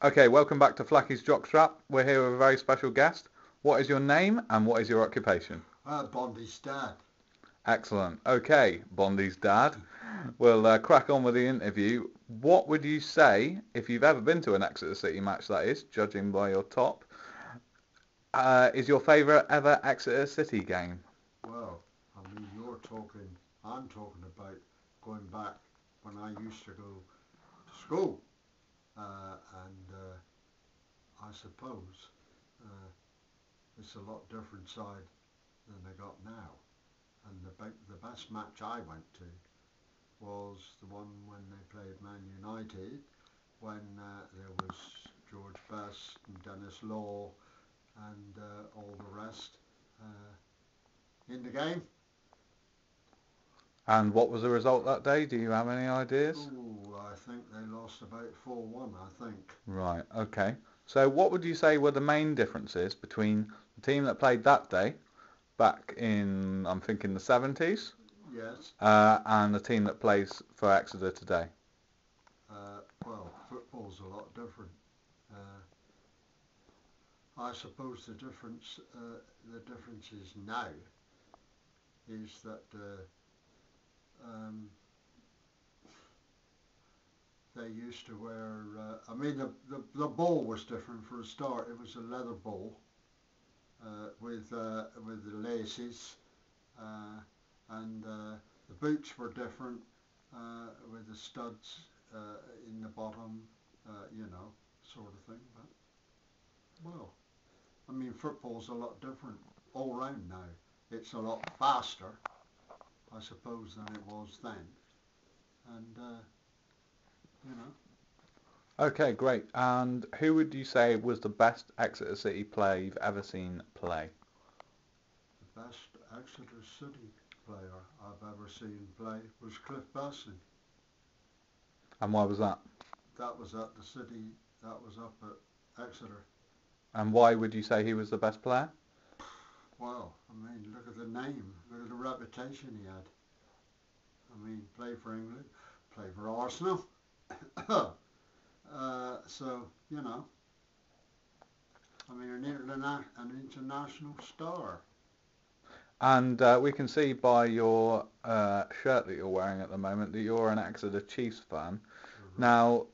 Okay, welcome back to Flacky's Jockstrap. We're here with a very special guest. What is your name and what is your occupation? Bondi's dad. Excellent. Okay, Bondi's dad. We'll crack on with the interview. What would you say, if you've ever been to an Exeter City match, that is, judging by your top, is your favourite ever Exeter City game? Well, I mean, I'm talking about going back when I used to go to school, and I suppose uh, it's a lot different side than they got now. And the best match I went to was the one when they played Man United, when there was George Best and Dennis Law and all the rest in the game. And what was the result that day? Do you have any ideas? Oh, I think they lost about 4-1, I think. Right, okay. So what would you say were the main differences between the team that played that day, back in, I'm thinking the 70s, Yes. and the team that plays for Exeter today? Well, football's a lot different. I suppose the difference is now is that um, they used to wear. I mean, the ball was different for a start. It was a leather ball with the laces, uh, and the boots were different with the studs in the bottom, sort of thing. But well, I mean, football's a lot different all round now. It's a lot faster, I suppose, than it was then, and you know, Okay, great. And who would you say was the best Exeter City player you've ever seen play? the best Exeter City player I've ever seen play was Cliff Bassey. And why was that? That was at the City. That was up at Exeter. And why would you say he was the best player? Well, I mean, look at the name, look at the reputation he had. I mean, play for England, play for Arsenal. So, I mean, an international star. And we can see by your shirt that you're wearing at the moment that you're an Exeter Chiefs fan. Uh-huh. Now,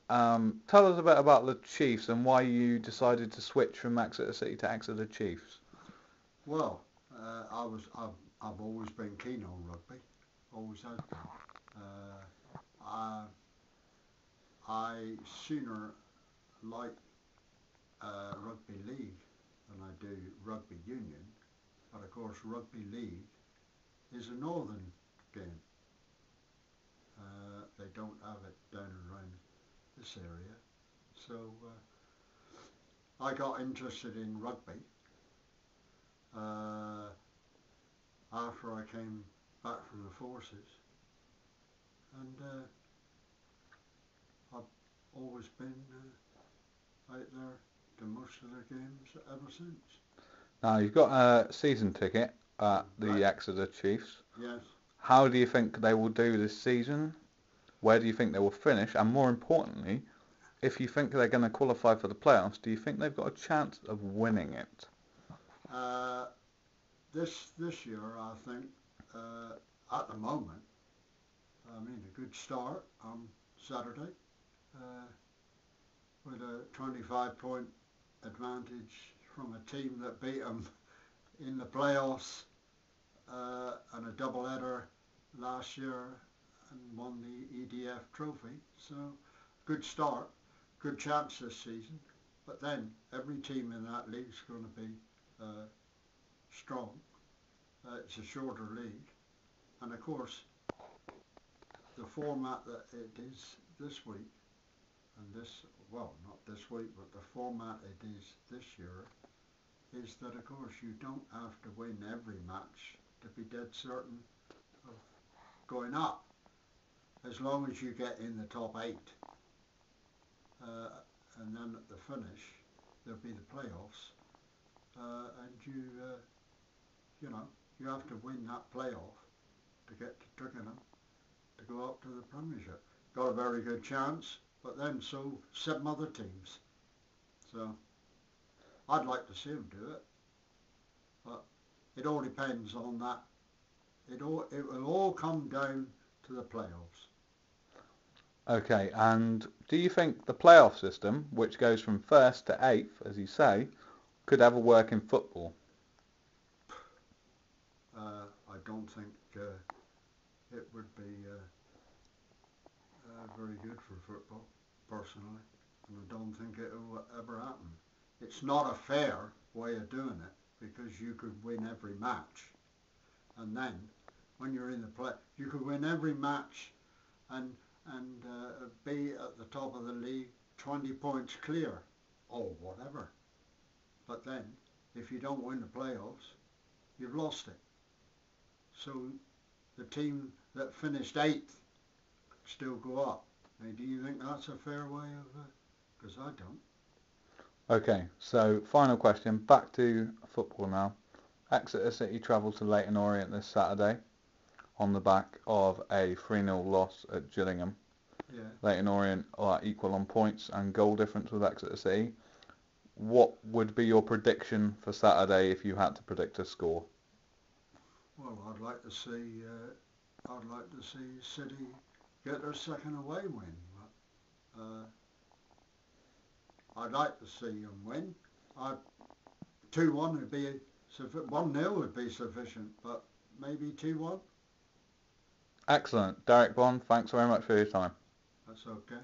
tell us a bit about the Chiefs and why you decided to switch from Exeter City to Exeter Chiefs. Well, I've always been keen on rugby, always has been. I, I sooner like rugby league than I do rugby union, but of course rugby league is a northern game. They don't have it down around this area, so I got interested in rugby uh, after I came back from the forces, and I've always been out there to most of their games ever since. Now, you've got a season ticket at the Right? Exeter Chiefs. Yes. How do you think they will do this season? Where do you think they will finish? And more importantly, if you think they're going to qualify for the playoffs, do you think they've got a chance of winning it? Uh, this year, I think at the moment, I mean a good start on Saturday uh, with a 25-point advantage from a team that beat them in the playoffs and a double header last year and won the EDF trophy. So good start, good chance this season. But then every team in that league is going to be uh, strong. It's a shorter league, and of course the format that it is this week and this well not this week but the format it is this year is that of course you don't have to win every match to be dead certain of going up. As long as you get in the top eight, uh, and then at the finish there'll be the playoffs, and you know you have to win that playoff to get to Twickenham to go up to the Premiership. Got a very good chance, but then so seven other teams. So I'd like to see them do it, but it all depends on that. It will all come down to the playoffs. Okay, and do you think the playoff system, which goes from first to eighth, as you say, could ever work in football? I don't think it would be very good for football, personally, and I don't think it will ever happen. It's not a fair way of doing it because you could win every match, and then when you're in the play, you could win every match and be at the top of the league 20 points clear or whatever. But then, if you don't win the playoffs, you've lost it. So the team that finished 8th still go up. Now, do you think that's a fair way of? Because I don't. Okay, so final question, back to football now. Exeter City travel to Leyton Orient this Saturday on the back of a 3-0 loss at Gillingham. Yeah. Leyton Orient are equal on points and goal difference with Exeter City. What would be your prediction for Saturday if you had to predict a score? Well, I'd like to see City get their second away win. I'd like to see them win. 2-1 would be 1-0 would be sufficient, but maybe 2-1. Excellent. Derek Bond, thanks very much for your time. That's okay.